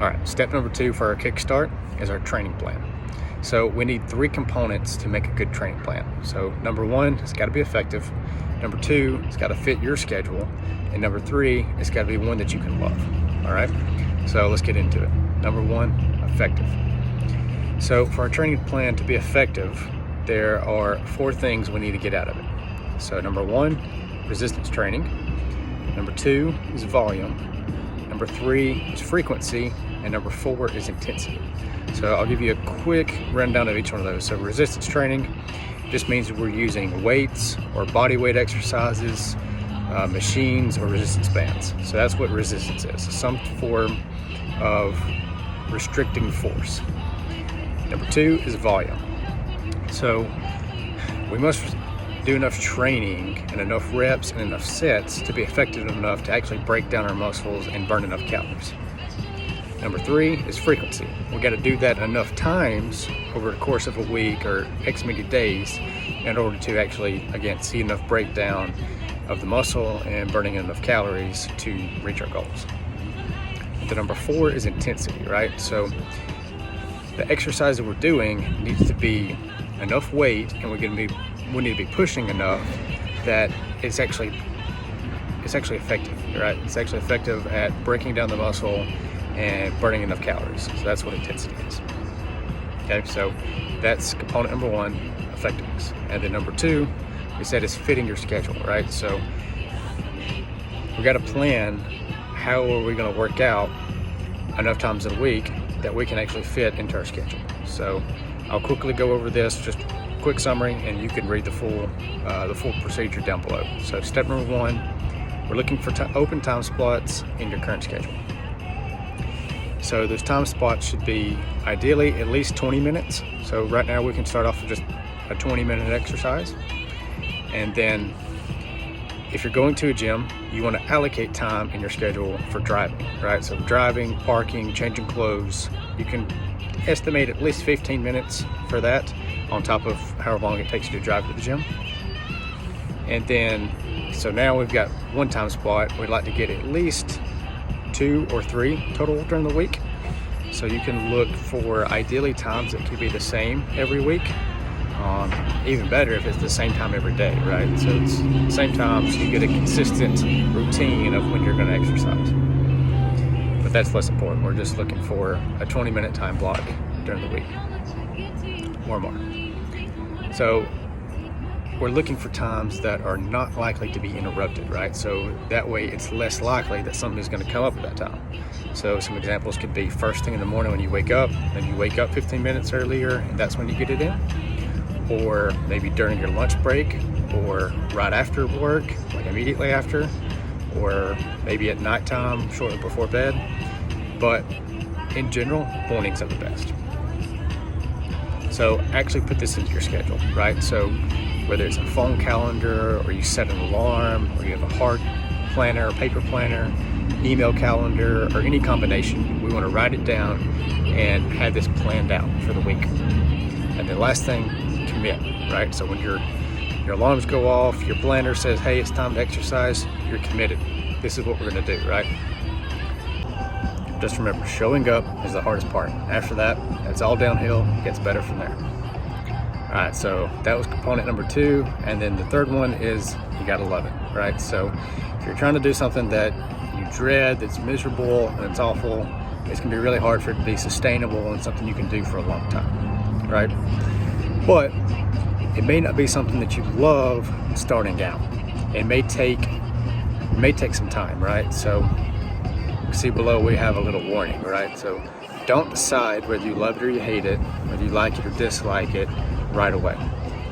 All right, step number 2 for our Kickstart is our training plan. So we need 3 components to make a good training plan. So number 1, it's got to be effective. Number 2, it's got to fit your schedule. And number 3, it's got to be one that you can love. All right, so let's get into it. Number 1, effective. So for our training plan to be effective, there are 4 things we need to get out of it. So number 1, resistance training. Number 2 is volume. Number 3 is frequency, and number 4 is intensity. So I'll give you a quick rundown of each one of those. So resistance training just means we're using weights or body weight exercises, machines, or resistance bands. So that's what resistance is, some form of restricting force. Number 2 is volume. So we must do enough training and enough reps and enough sets to be effective enough to actually break down our muscles and burn enough calories. Number 3 is frequency. We got to do that enough times over the course of a week or X many days in order to actually, again, see enough breakdown of the muscle and burning enough calories to reach our goals. The number 4 is intensity, right? So the exercise that we're doing needs to be enough weight, and we need to be pushing enough that it's actually effective, right? It's actually effective at breaking down the muscle and burning enough calories. So that's what intensity is. Okay, so that's component number 1, effectiveness. And then number 2, we said is fitting your schedule, right? So we got to plan how are we going to work out enough times in a week that we can actually fit into our schedule. So I'll quickly go over this, just quick summary, and you can read the full procedure down below. So step number 1, we're looking for open time slots in your current schedule. So those time spots should be ideally at least 20 minutes. So right now we can start off with just a 20-minute exercise. And then if you're going to a gym, you want to allocate time in your schedule for driving, right? So driving, parking, changing clothes, you can estimate at least 15 minutes for that on top of however long it takes you to drive to the gym. And then, so now we've got 1 time spot. We'd like to get at least 2 or 3 total during the week. So you can look for ideally times that could be the same every week. Even better if it's the same time every day, right? So it's the same time, so you get a consistent routine of when you're going to exercise. But that's less important. We're just looking for a 20-minute time block during the week or more. So we're looking for times that are not likely to be interrupted, right? So that way it's less likely that something is going to come up at that time. So some examples could be first thing in the morning when you wake up, and you wake up 15 minutes earlier, and that's when you get it in. Or maybe during your lunch break, or right after work, like immediately after, or maybe at nighttime, shortly before bed. But in general, mornings are the best. So actually put this into your schedule, right? So whether it's a phone calendar, or you set an alarm, or you have a hard planner, paper planner, email calendar, or any combination, we want to write it down and have this planned out for the week. And the last thing, commit, right? So when your alarms go off, your planner says, hey, it's time to exercise, you're committed. This is what we're going to do, right? Just remember, showing up is the hardest part. After that, it's all downhill. It gets better from there. All right, so that was component number 2. And then the third one is you got to love it, right? So if you're trying to do something that you dread, that's miserable, and it's awful, it's going to be really hard for it to be sustainable and something you can do for a long time, right? But it may not be something that you love starting out. It may take some time, right? So see below we have a little warning, right? So don't decide whether you love it or you hate it, whether you like it or dislike it right away.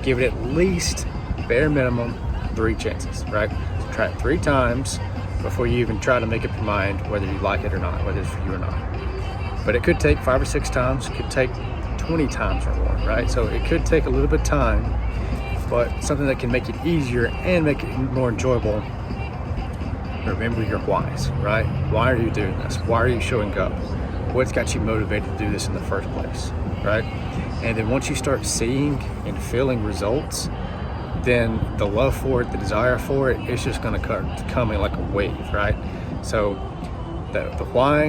Give it at least, bare minimum, 3 chances, right? So try it 3 times before you even try to make up your mind whether you like it or not, whether it's for you or not. But it could take 5 or 6 times, it could take 20 times or more, right? So it could take a little bit of time, but something that can make it easier and make it more enjoyable. Remember your whys, right? Why are you doing this? Why are you showing up? What's got you motivated to do this in the first place, right? And then once you start seeing and feeling results, then the love for it, the desire for it, it's just going to come in like a wave, right? So the why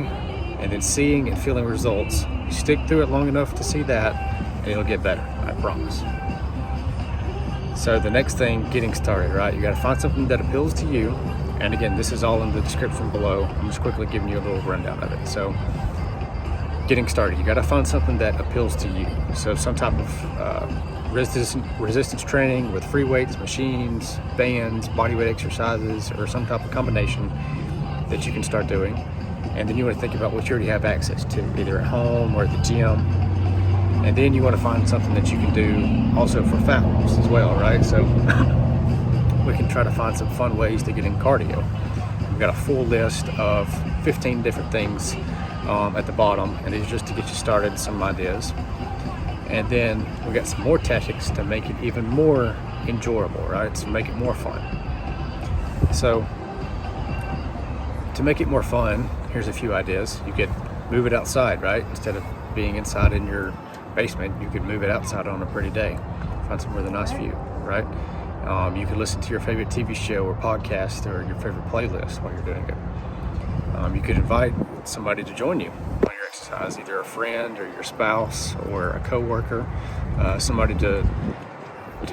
and then seeing and feeling results. You stick through it long enough to see that, and it'll get better, I promise. So the next thing, getting started, right? You gotta find something that appeals to you. And again, this is all in the description below. I'm just quickly giving you a little rundown of it. So getting started, you gotta find something that appeals to you. So some type of resistance training with free weights, machines, bands, bodyweight exercises, or some type of combination that you can start doing. And then you want to think about what you already have access to, either at home or at the gym. And then you want to find something that you can do also for fat loss as well, right? So we can try to find some fun ways to get in cardio. We've got a full list of 15 different things at the bottom, and these are just to get you started, some ideas. And then we got some more tactics to make it even more enjoyable, right? To make it more fun. So to make it more fun, here's a few ideas. You could move it outside, right? Instead of being inside in your basement, you could move it outside on a pretty day. Find somewhere with a nice view, right? You could listen to your favorite TV show or podcast or your favorite playlist while you're doing it. You could invite somebody to join you on your exercise, either a friend or your spouse or a coworker. Somebody to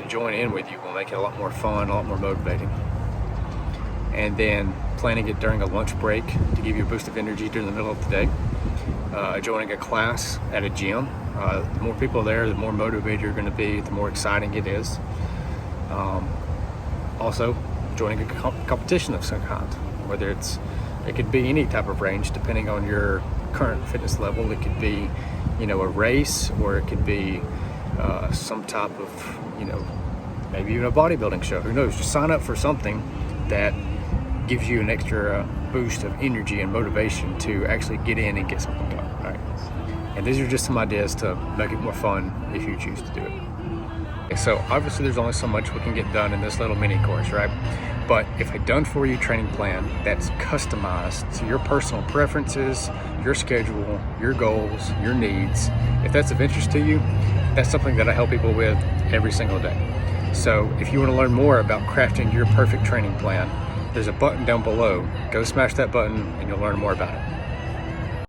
join in with you will make it a lot more fun, a lot more motivating. And then planning it during a lunch break to give you a boost of energy during the middle of the day. Joining a class at a gym. The more people there, the more motivated you're going to be, the more exciting it is. Also, joining a competition of some kind, whether it could be any type of range depending on your current fitness level. It could be, a race, or it could be some type of, maybe even a bodybuilding show. Who knows? Just sign up for something that gives you an extra boost of energy and motivation to actually get in and get something done, right? And these are just some ideas to make it more fun if you choose to do it. So obviously there's only so much we can get done in this little mini course, right? But if a done for you training plan that's customized to your personal preferences, your schedule, your goals, your needs, if that's of interest to you, that's something that I help people with every single day. So if you want to learn more about crafting your perfect training plan, there's a button down below. Go smash that button and you'll learn more about it.